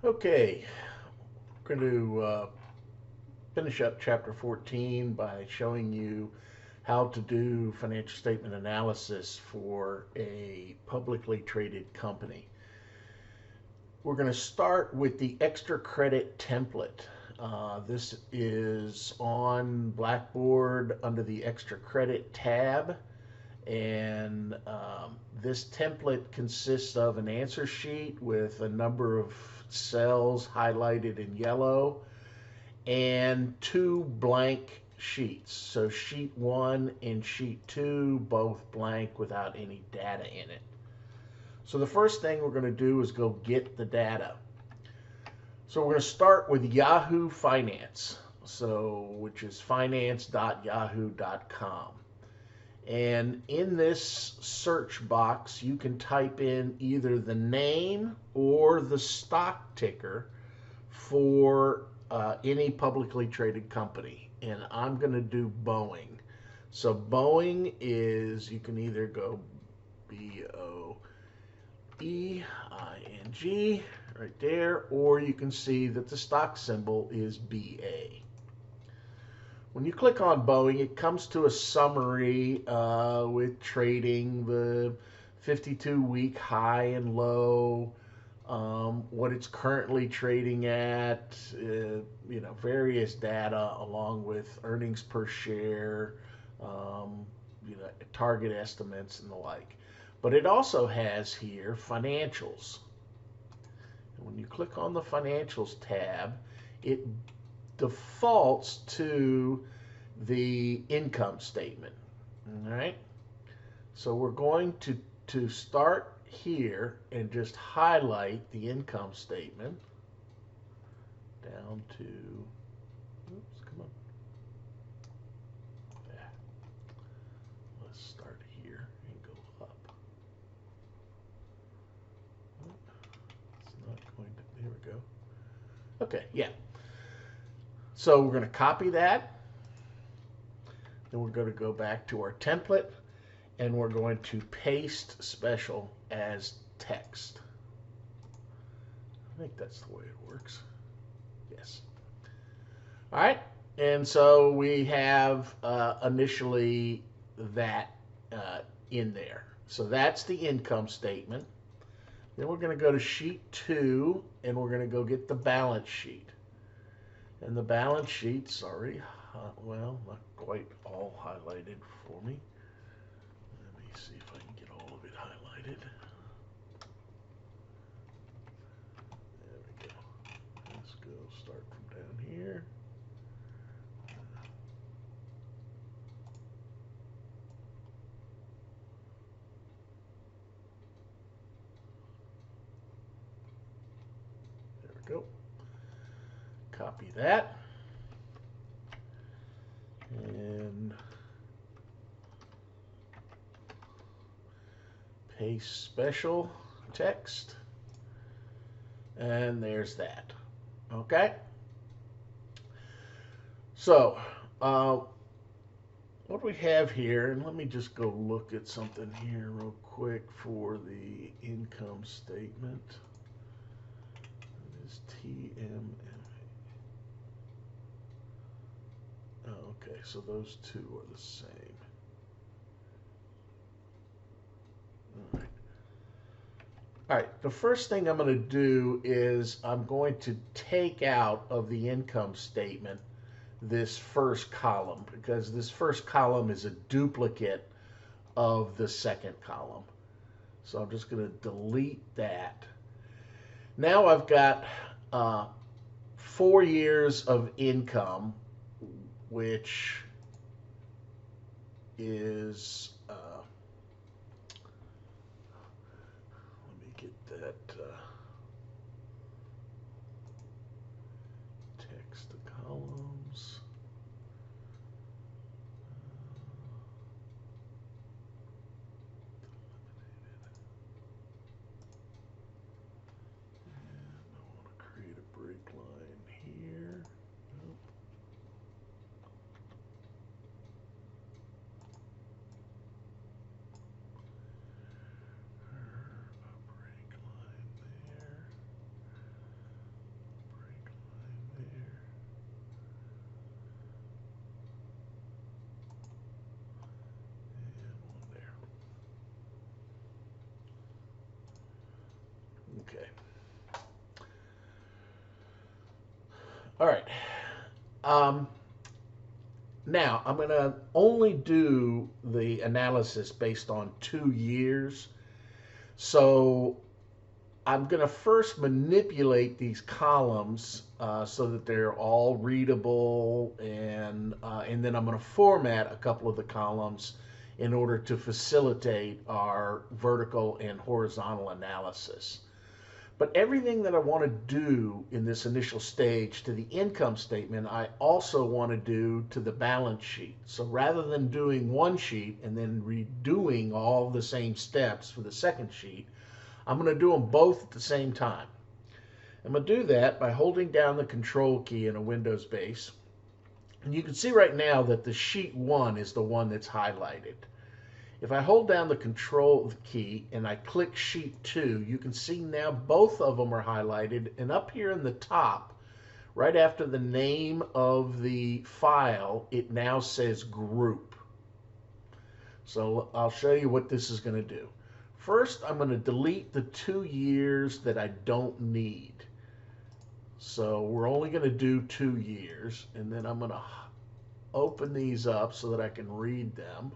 Okay, we're going to finish up chapter 14 by showing you how to do financial statement analysis for a publicly traded company. We're going to start with the extra credit template. This is on Blackboard under the extra credit tab. And this template consists of an answer sheet with a number of cells highlighted in yellow and two blank sheets. So sheet 1 and sheet 2, both blank without any data in it. So the first thing we're going to do is go get the data. So we're going to start with Yahoo Finance, which is finance.yahoo.com. And in this search box, you can type in either the name or the stock ticker for any publicly traded company. And I'm going to do Boeing. So Boeing is, you can either go B-O-E-I-N-G right there, or you can see that the stock symbol is BA. When you click on Boeing, it comes to a summary with trading, the 52-week high and low, what it's currently trading at, various data along with earnings per share, target estimates and the like. But it also has here financials. And when you click on the financials tab, it defaults to the income statement. All right. So we're going to start here and just highlight the income statement down to, oops, come on. Yeah. Let's start here and go up. It's not going to, there we go. Okay, yeah. So we're going to copy that. Then we're going to go back to our template and we're going to paste special as text. I think that's the way it works. Yes. All right. And so we have initially that in there. So that's the income statement. Then we're going to go to sheet 2 and we're going to go get the balance sheet. And the balance sheet, sorry, well, not quite all highlighted for me. Let me see if I can get all of it highlighted. There we go. Let's go start from down here. There we go. Copy that. And paste special text. And there's that. Okay. So, what we have here, and let me just go look at something here real quick for the income statement. It is TMM. Oh, okay, so those two are the same. All right. All right, the first thing I'm going to do is I'm going to take out of the income statement this first column because this first column is a duplicate of the second column. So I'm just going to delete that. Now I've got 4 years of income, which is, let me get that text to columns. Create a break line here. Nope. Okay. All right. Now, I'm going to only do the analysis based on 2 years. So I'm going to first manipulate these columns so that they're all readable, and then I'm going to format a couple of the columns in order to facilitate our vertical and horizontal analysis. But everything that I want to do in this initial stage to the income statement, I also want to do to the balance sheet. So rather than doing one sheet and then redoing all the same steps for the second sheet, I'm going to do them both at the same time. I'm going to do that by holding down the control key in a Windows base. And you can see right now that the sheet 1 is the one that's highlighted. If I hold down the control key and I click sheet 2, you can see now both of them are highlighted, and up here in the top, right after the name of the file, it now says group. So I'll show you what this is going to do. First, I'm going to delete the 2 years that I don't need. So we're only going to do 2 years, and then I'm going to open these up so that I can read them.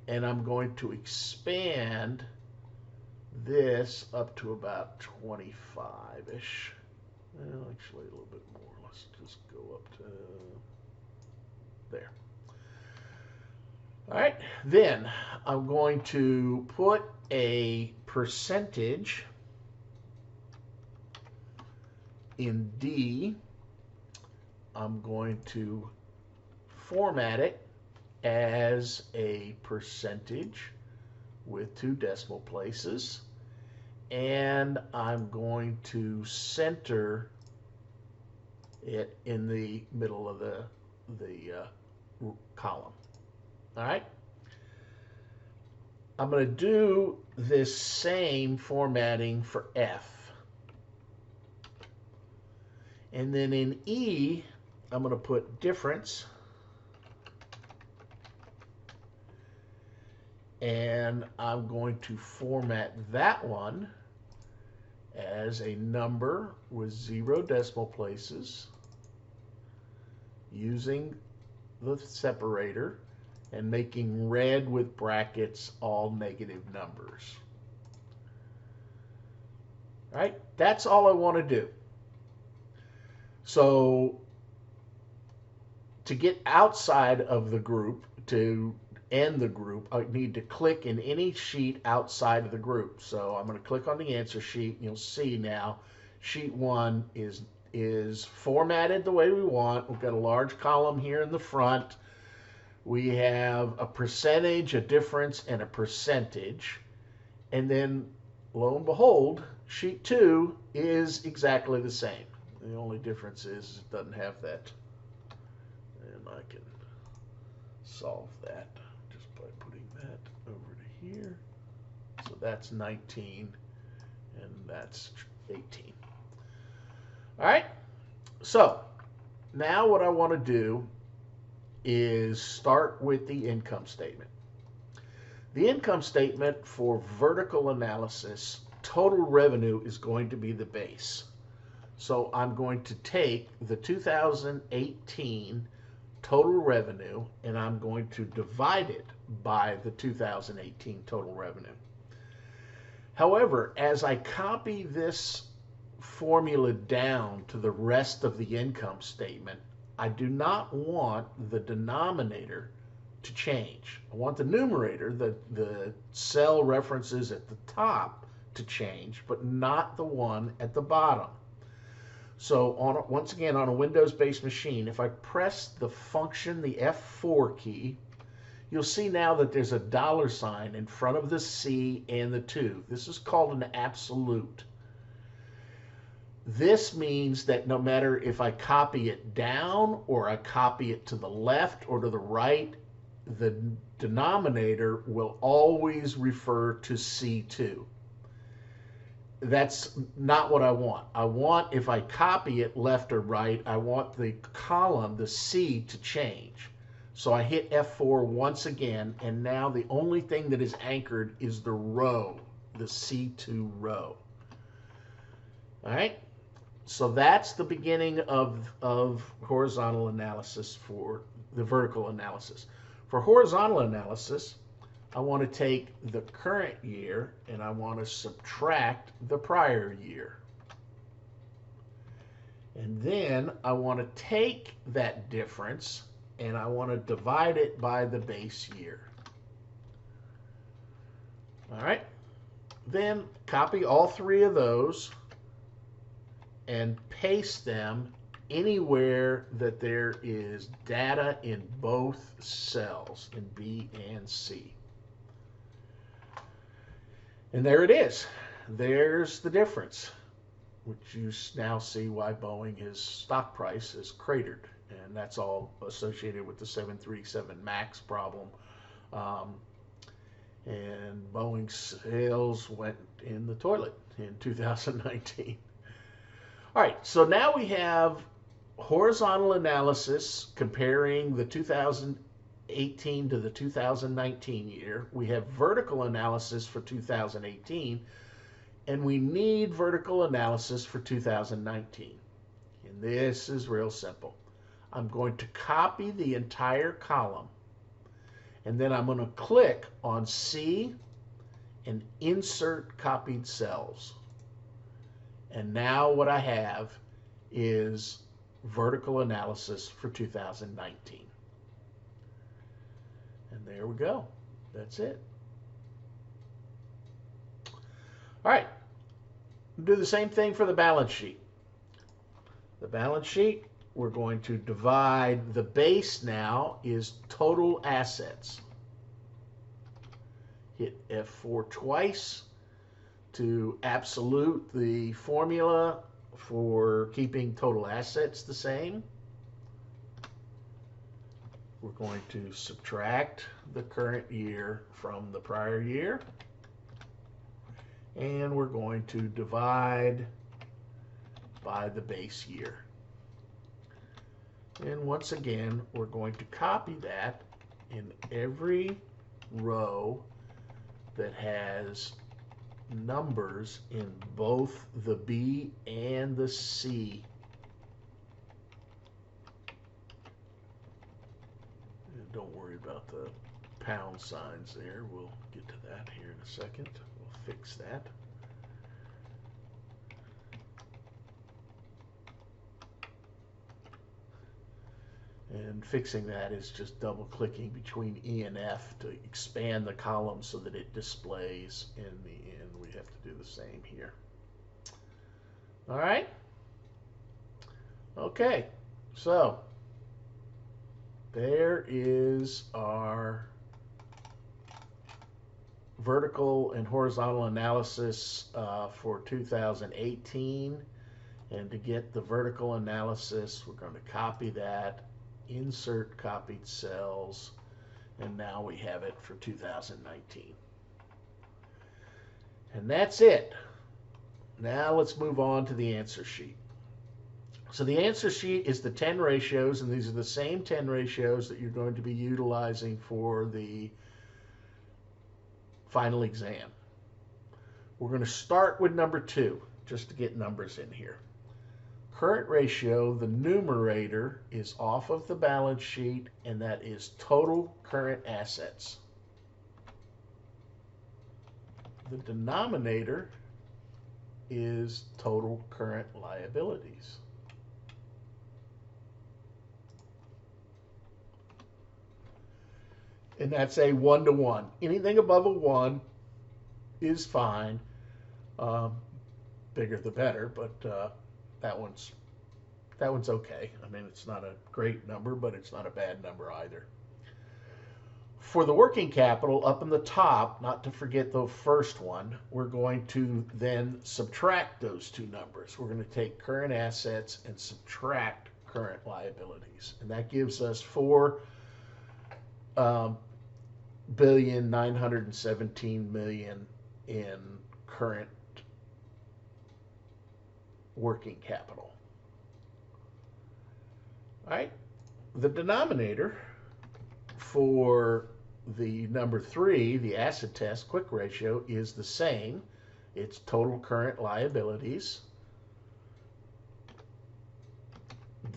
And I'm going to expand this up to about 25-ish. Well, actually a little bit more. Let's just go up to there. All right, then I'm going to put a percentage in D. I'm going to format it as a percentage with 2 decimal places, and I'm going to center it in the middle of the column. All right. I'm going to do this same formatting for F, and then in E I'm going to put difference. And I'm going to format that one as a number with 0 decimal places using the separator and making red with brackets all negative numbers. All right, that's all I want to do. So to get outside of the group, to end the group, I need to click in any sheet outside of the group. So I'm going to click on the answer sheet, and you'll see now sheet 1 is formatted the way we want. We've got a large column here in the front. We have a percentage, a difference, and a percentage. And then, lo and behold, sheet 2 is exactly the same. The only difference is it doesn't have that. And I can solve that just by putting that over to here. So that's 19 and that's 18. All right, so now what I want to do is start with the income statement. The income statement for vertical analysis, total revenue is going to be the base. So I'm going to take the 2018 total revenue and I'm going to divide it by the 2018 total revenue. However, as I copy this formula down to the rest of the income statement, I do not want the denominator to change. I want the numerator, the cell references at the top, to change, but not the one at the bottom. So once again, on a Windows-based machine, if I press the function, the F4 key, you'll see now that there's a $sign in front of the C and the 2. This is called an absolute. This means that no matter if I copy it down or I copy it to the left or to the right, the denominator will always refer to C2. That's not what I want. I want, if I copy it left or right, I want the column, the C, to change. So I hit F4 once again, and now the only thing that is anchored is the row, the C2 row. All right. So that's the beginning of horizontal analysis for the vertical analysis. For horizontal analysis, I want to take the current year and I want to subtract the prior year. And then I want to take that difference and I want to divide it by the base year. All right. Then copy all three of those and paste them anywhere that there is data in both cells, in B and C. And there it is. There's the difference, which you now see why Boeing, his stock price is cratered. And that's all associated with the 737 MAX problem. And Boeing's sales went in the toilet in 2019. All right, so now we have horizontal analysis comparing the 2018 to the 2019 year. We have vertical analysis for 2018, and we need vertical analysis for 2019. And this is real simple. I'm going to copy the entire column, and then I'm going to click on C and insert copied cells. And now what I have is vertical analysis for 2019. And there we go. That's it. All right. Do the same thing for the balance sheet. The balance sheet, we're going to divide the base now is total assets. Hit F4 twice to absolute the formula for keeping total assets the same. We're going to subtract the current year from the prior year. And we're going to divide by the base year. And once again, we're going to copy that in every row that has numbers in both the B and the C. And don't worry about the pound signs there. We'll get to that here in a second. We'll fix that. And fixing that is just double clicking between E and F to expand the column so that it displays in the end. We have to do the same here. All right. Okay. So there is our vertical and horizontal analysis for 2018. And to get the vertical analysis, we're going to copy that, insert copied cells, and now we have it for 2019. And that's it. Now let's move on to the answer sheet. So the answer sheet is the 10 ratios, and these are the same 10 ratios that you're going to be utilizing for the final exam. We're going to start with number 2, just to get numbers in here. Current ratio, the numerator is off of the balance sheet, and that is total current assets. The denominator is total current liabilities. And that's a 1-to-1. Anything above a 1 is fine. Bigger the better, but that one's okay. I mean, it's not a great number, but it's not a bad number either. For the working capital, up in the top, not to forget the first one, we're going to then subtract those two numbers. We're going to take current assets and subtract current liabilities. And that gives us $4,917,000,000 in current working capital. All right. The denominator for the number 3, the acid test quick ratio, is the same. It's total current liabilities.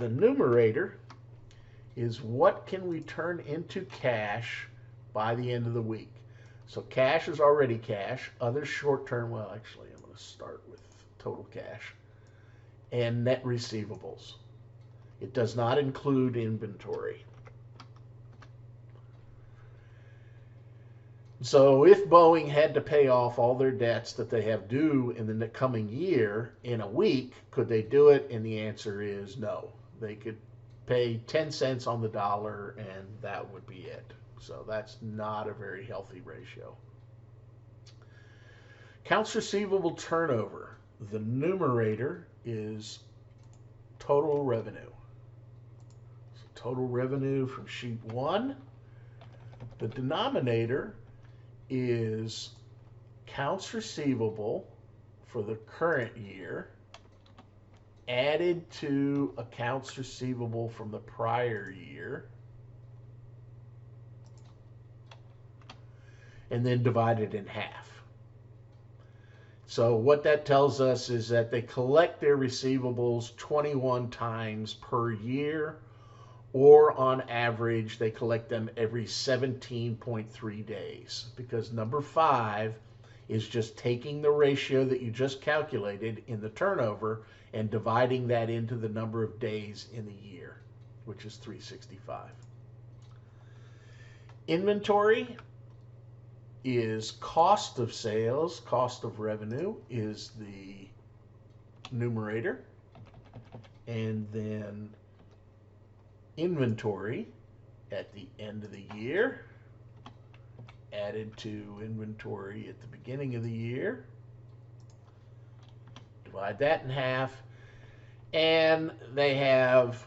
the numerator is what can we turn into cash by the end of the week. So cash is already cash. Other short-term, well, actually, I'm going to start with total cash and net receivables. It does not include inventory. So if Boeing had to pay off all their debts that they have due in the coming year in a week, could they do it? And the answer is no. They could pay 10 cents on the dollar and that would be it. So that's not a very healthy ratio. Accounts receivable turnover. The numerator is total revenue. So total revenue from sheet 1. The denominator is accounts receivable for the current year added to accounts receivable from the prior year and then divided in half. So what that tells us is that they collect their receivables 21 times per year, or on average they collect them every 17.3 days, because number 5 is just taking the ratio that you just calculated in the turnover and dividing that into the number of days in the year, which is 365. Inventory is cost of sales. Cost of revenue is the numerator, and then inventory at the end of the year added to inventory at the beginning of the year. Divide that in half, and they have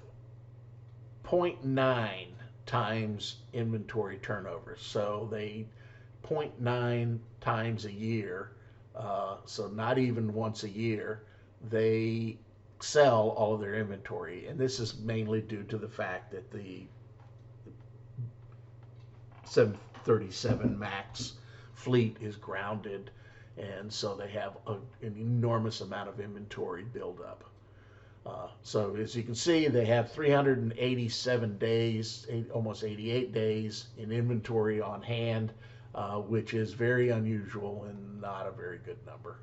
0.9 times inventory turnover. So they 0.9 times a year, so not even once a year, they sell all of their inventory. And this is mainly due to the fact that the 737 MAX fleet is grounded, and so they have an enormous amount of inventory buildup. So as you can see, they have 387 days, almost 88 days in inventory on hand, which is very unusual and not a very good number.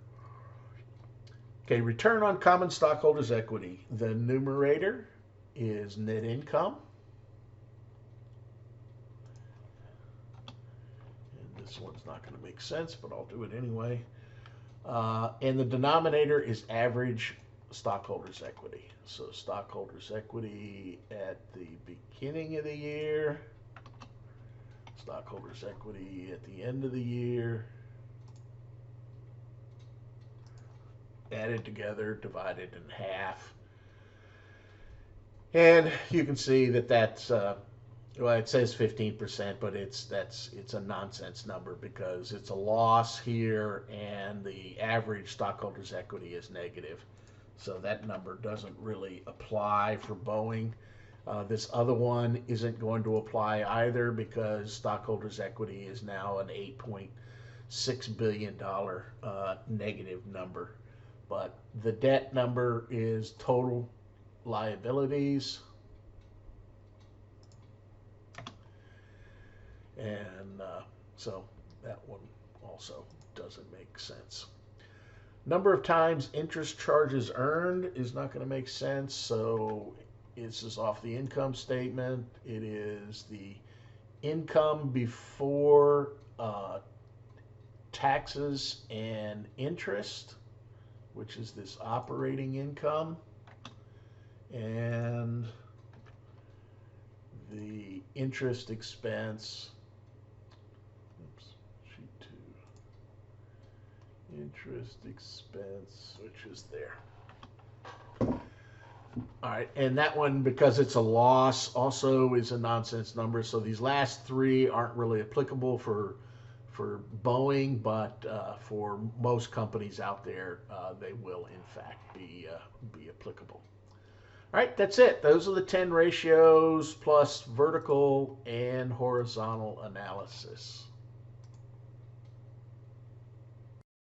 Okay, return on common stockholders' equity. The numerator is net income. And this one's not going to make sense, but I'll do it anyway. And the denominator is average stockholders' equity. So stockholders' equity at the beginning of the year, stockholders' equity at the end of the year, added together, divided in half. And you can see that that's, well, it says 15%, but it's a nonsense number because it's a loss here and the average stockholders' equity is negative. So that number doesn't really apply for Boeing. This other one isn't going to apply either because stockholders' equity is now an $8.6 billion negative number. But the debt number is total liabilities. And so that one also doesn't make sense. Number of times interest charges earned is not going to make sense. So this is off the income statement. It is the income before taxes and interest, which is this operating income, and the interest expense, sheet 2, interest expense, which is there. All right, and that one, because it's a loss, also is a nonsense number. So these last three aren't really applicable for Boeing, but for most companies out there, they will in fact be applicable. All right, that's it. Those are the 10 ratios plus vertical and horizontal analysis.